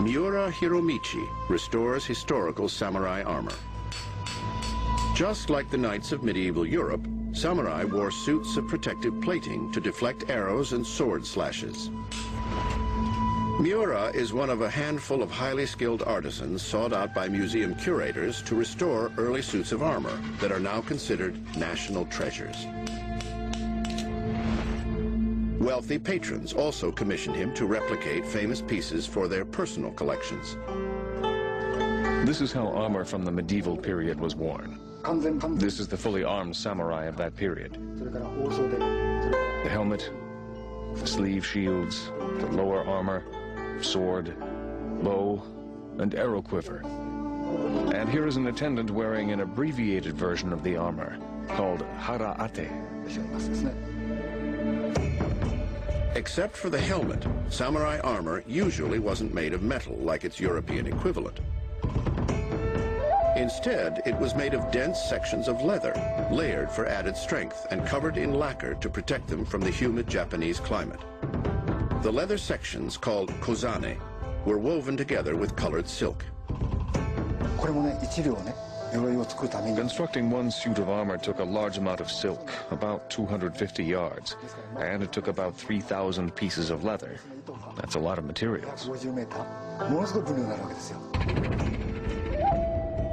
Miura Hiromichi restores historical samurai armor. Just like the knights of medieval Europe, samurai wore suits of protective plating to deflect arrows and sword slashes. Miura is one of a handful of highly skilled artisans sought out by museum curators to restore early suits of armor that are now considered national treasures. Wealthy patrons also commissioned him to replicate famous pieces for their personal collections. This is how armor from the medieval period was worn. This is the fully armed samurai of that period. The helmet, the sleeve shields, the lower armor, sword, bow, and arrow quiver. And here is an attendant wearing an abbreviated version of the armor called hara-ate. Except for the helmet, samurai armor usually wasn't made of metal like its European equivalent. Instead, it was made of dense sections of leather, layered for added strength and covered in lacquer to protect them from the humid Japanese climate. The leather sections, called kozane, were woven together with colored silk. Constructing one suit of armor took a large amount of silk, about 250 yards, and it took about 3,000 pieces of leather. That's a lot of materials.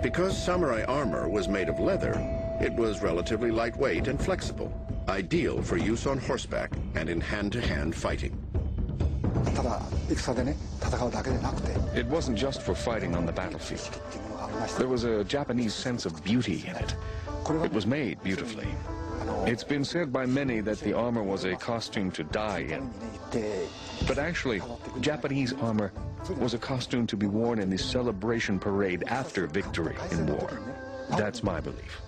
Because samurai armor was made of leather, it was relatively lightweight and flexible, ideal for use on horseback and in hand-to-hand fighting. It wasn't just for fighting on the battlefield. There was a Japanese sense of beauty in it. It was made beautifully. It's been said by many that the armor was a costume to die in. But actually, Japanese armor was a costume to be worn in the celebration parade after victory in war. That's my belief.